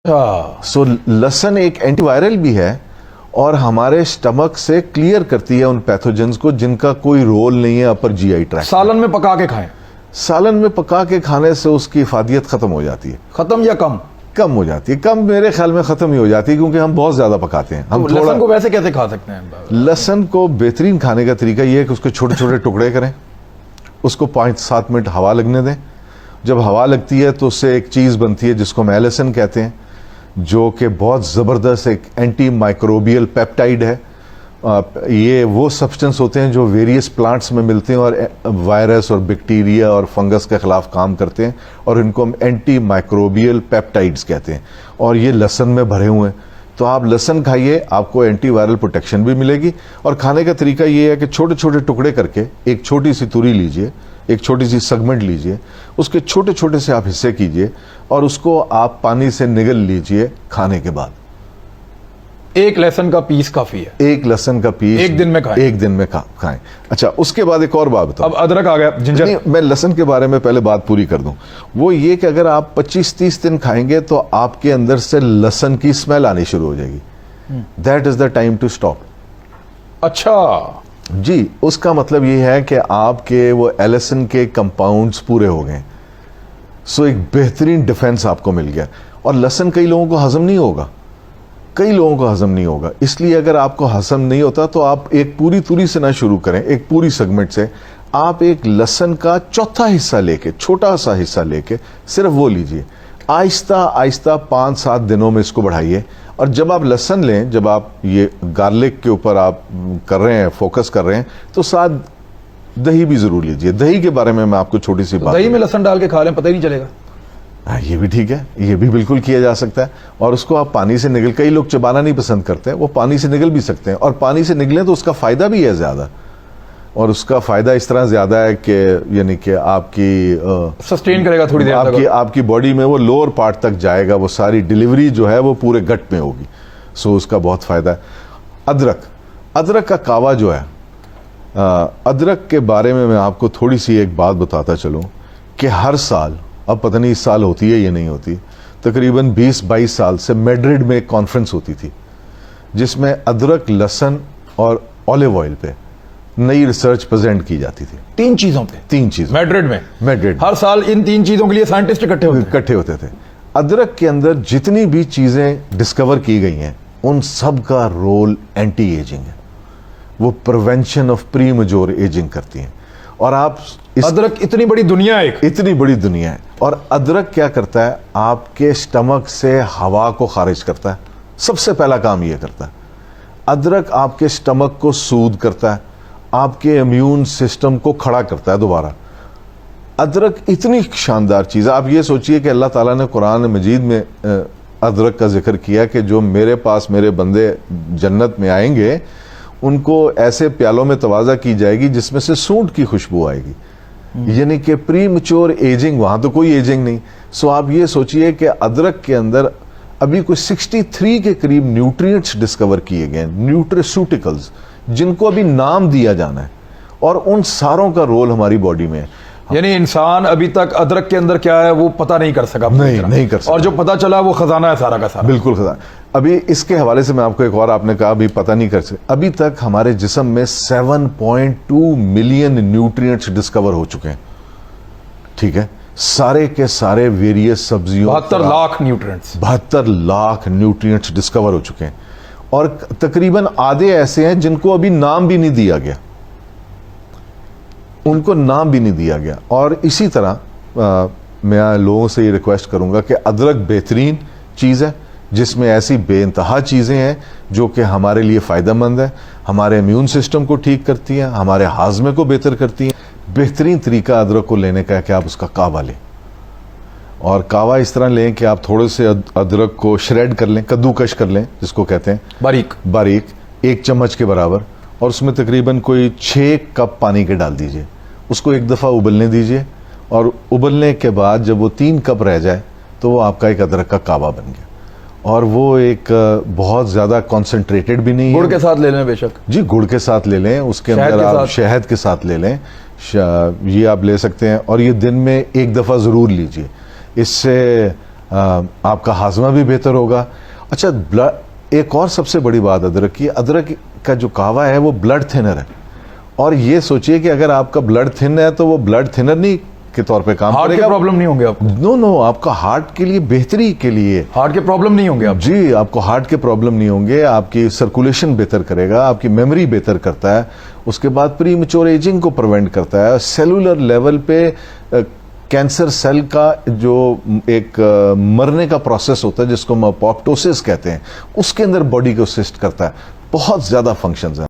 سو لہسن ایک anti viral بھی ہے اور ہمارے سٹمک سے کلیئر کرتی ہے ان پیتھوجنز کو جن کا کوئی رول نہیں ہے اپر جی آئی ٹریکٹ. سالن میں پکا کے کھائیں. سالن میں پکا کے کھانے سے اس کی افادیت ختم ہو جاتی ہے. ختم یا کم؟ کم ہو جاتی ہے. کم میرے خیال میں ختم ہی ہو جاتی ہے کیونکہ ہم بہت زیادہ پکاتے ہیں. ہم لہسن کو ویسے کیسے کھا سکتے ہیں؟ لہسن کو بہترین کھانے کا طریقہ یہ ہے کہ اس کے چھوٹے چھوٹے ٹکڑے کریں, اس کو 5-7 منٹ ہوا لگنے دیں. جب ہوا لگتی ہے تو اس سے ایک چیز بنتی ہے جس کو میلیسن کہتے ہیں, جو کہ بہت زبردست ایک اینٹی مائکروبیل پیپٹائڈ ہے. یہ وہ سبسٹنس ہوتے ہیں جو ویریس پلانٹس میں ملتے ہیں اور وائرس اور بیکٹیریا اور فنگس کے خلاف کام کرتے ہیں, اور ان کو ہم اینٹی مائکروبیل پیپٹائڈز کہتے ہیں, اور یہ لہسن میں بھرے ہوئے ہیں. تو آپ لہسن کھائیے, آپ کو اینٹی وائرل پروٹیکشن بھی ملے گی. اور کھانے کا طریقہ یہ ہے کہ چھوٹے چھوٹے ٹکڑے کر کے ایک چھوٹی سی توری لیجئے, ایک چھوٹی سی سیگمنٹ لیجئے, اس کے چھوٹے چھوٹے سے آپ حصے کیجئے اور اس کو آپ پانی سے نگل لیجئے کھانے کے بعد. ایک لہسن کا پیس کافی ہے. ایک لہسن کا پیس ایک دن میں کھائیں. ایک دن میں کھائیں. اچھا, اس کے بعد ایک اور بات بتاؤ. اب ادرک آ گیا, جنجر. میں لہسن کے بارے میں پہلے بات پوری کر دوں. وہ یہ کہ اگر آپ 25-30 دن کھائیں گے تو آپ کے اندر سے لہسن کی اسمیل آنی شروع ہو جائے گی. That is the time to stop. اچھا جی, اس کا مطلب یہ ہے کہ آپ کے وہ ایلیسن کے کمپاؤنڈز پورے ہو گئے. سو ایک بہترین ڈیفنس آپ کو مل گیا. اور لہسن کئی لوگوں کو ہضم نہیں ہوگا, کئی لوگوں کو ہضم نہیں ہوگا. اس لیے اگر آپ کو ہضم نہیں ہوتا تو آپ ایک پوری توری سے نہ شروع کریں, ایک پوری سیگمنٹ سے. آپ ایک لہسن کا چوتھا حصہ لے کے, چھوٹا سا حصہ لے کے صرف وہ لیجئے. آہستہ آہستہ 5-7 دنوں میں اس کو بڑھائیے. اور جب آپ لہسن لیں, جب آپ یہ گارلک کے اوپر آپ کر رہے ہیں, فوکس کر رہے ہیں, تو ساتھ دہی بھی ضرور لیجئے. دہی کے بارے میں آپ کو چھوٹی سی بات. دہی میں لہسن ڈال کے کھا لیں, پتہ ہی نہیں چلے گا. یہ بھی ٹھیک ہے, یہ بھی بالکل کیا جا سکتا ہے. اور اس کو آپ پانی سے نگل, کئی لوگ چبانا نہیں پسند کرتے, وہ پانی سے نگل بھی سکتے ہیں. اور پانی سے نگلیں تو اس کا فائدہ بھی ہے زیادہ, اور اس کا فائدہ اس طرح زیادہ ہے کہ یعنی کہ آپ کی سسٹین کرے گا تھوڑی دیر تک, آپ کی باڈی میں وہ لوور پارٹ تک جائے گا, وہ ساری ڈیلیوری جو ہے وہ پورے گٹ میں ہوگی. سو اس کا بہت فائدہ ہے. ادرک کا کعوہ جو ہے, ادرک کے بارے میں آپ کو تھوڑی سی ایک بات بتاتا چلوں کہ ہر سال, اب پتہ نہیں اس سال ہوتی ہے یا نہیں ہوتی, تقریباً 20-22 سال سے میڈرڈ میں ایک کانفرنس ہوتی تھی جس میں ادرک, لہسن اور اولیو آئل پہ نئی ریسرچ پریزنٹ کی جاتی تھی. 3 چیزوں پہ, 3 چیزوں میڈرڈ میں. ہر سال ان 3 چیزوں کے لیے سائنٹسٹ اکٹھے ہوتے تھے. ادرک کے اندر جتنی بھی چیزیں ڈسکور کی گئی ہیں ان سب کا رول اینٹی ایجنگ ہے. وہ prevention of premature ageing کرتی ہیں. اور آپ ادرک اتنی بڑی دنیا ہے, اور ادرک کیا کرتا ہے, آپ کے سٹمک سے ہوا کو خارج کرتا ہے. سب سے پہلا کام یہ کرتا ہے. ادرک آپ کے سٹمک کو سود کرتا ہے, آپ کے امیون سسٹم کو کھڑا کرتا ہے دوبارہ. ادرک اتنی شاندار چیز ہے. آپ یہ سوچئے کہ اللہ تعالیٰ نے قرآن مجید میں ادرک کا ذکر کیا کہ جو میرے پاس میرے بندے جنت میں آئیں گے ان کو ایسے پیالوں میں توازہ کی جائے گی جس میں سے سونٹ کی خوشبو آئے گی. یعنی کہ پری میچور ایجنگ, وہاں تو کوئی ایجنگ نہیں. سو آپ یہ سوچئے کہ ادرک کے اندر ابھی کوئی 63 کے قریب نیوٹرینٹس ڈسکور کیے گئے ہیں, نیوٹریسوٹیکلز, جن کو ابھی نام دیا جانا ہے, اور ان ساروں کا رول ہماری باڈی میں ہے. یعنی انسان ابھی تک ادرک کے اندر کیا ہے وہ پتہ نہیں کر سکا. نہیں کر سکا. اور جو پتہ چلا وہ خزانہ ہے سارا کا سارا. بالکل خزانہ. ابھی اس کے حوالے سے میں آپ کو ایک اور, آپ نے کہا ابھی پتہ نہیں کر سکے, ابھی تک ہمارے جسم میں 7.2 ملین نیوٹرینٹس ڈسکور ہو چکے ہیں. ٹھیک ہے, سارے کے سارے ویریس سبزیوں, 72 لاکھ نیوٹرینٹس ڈسکور ہو چکے ہیں. اور تقریباً آدھے ایسے ہیں جن کو ابھی نام بھی نہیں دیا گیا, ان کو نام بھی نہیں دیا گیا. اور اسی طرح میں لوگوں سے یہ ریکویسٹ کروں گا کہ ادرک بہترین چیز ہے جس میں ایسی بے انتہا چیزیں ہیں جو کہ ہمارے لیے فائدہ مند ہے, ہمارے امیون سسٹم کو ٹھیک کرتی ہیں, ہمارے ہاضمے کو بہتر کرتی ہیں. بہترین طریقہ ادرک کو لینے کا ہے کہ آپ اس کا کعوہ لیں, اور کعوہ اس طرح لیں کہ آپ تھوڑے سے ادرک کو شریڈ کر لیں, کدوکش کر لیں جس کو کہتے ہیں, باریک 1 چمچ کے برابر, اور اس میں تقریباً کوئی 6 کپ پانی کے ڈال دیجئے. اس کو ایک دفعہ ابلنے دیجئے, اور ابلنے کے بعد جب وہ 3 کپ رہ جائے تو وہ آپ کا ایک ادرک کا کعوہ بن گیا. اور وہ ایک بہت زیادہ کانسنٹریٹڈ بھی نہیں ہے. گڑ کے ساتھ لے لیں, بے شک جی گڑ کے ساتھ لے لیں, اس کے اندر آپ شہد کے ساتھ لے لیں, یہ آپ لے سکتے ہیں. اور یہ دن میں 1 دفعہ ضرور لیجئے. اس سے آپ کا ہاضمہ بھی بہتر ہوگا. اچھا ایک اور سب سے بڑی بات ادرک کی، ادرک کا جو کہوا ہے وہ بلڈ تھنر ہے. اور یہ سوچئے کہ اگر آپ کا بلڈ تھن ہے تو وہ بلڈ تھنر نہیں کے طور پہ کام ہارٹ کرے کے گا. پرابلم نہیں ہوں گے آپ؟ نو آپ کا ہارٹ کے لیے بہتری کے لیے. ہارٹ کے پرابلم نہیں ہوں گے آپ؟ جی آپ کو ہارٹ کے پرابلم نہیں ہوں گے، آپ کی سرکولیشن بہتر کرے گا، آپ کی میموری بہتر کرتا ہے، اس کے بعد پری میچور ایجنگ کو پریونٹ کرتا ہے. سیلولر لیول پہ کینسر سیل کا جو ایک مرنے کا پروسیس ہوتا ہے جس کو ہم اپوپٹوسس کہتے ہیں، اس کے اندر باڈی کو اسسٹ کرتا ہے. بہت زیادہ فنکشنز ہیں.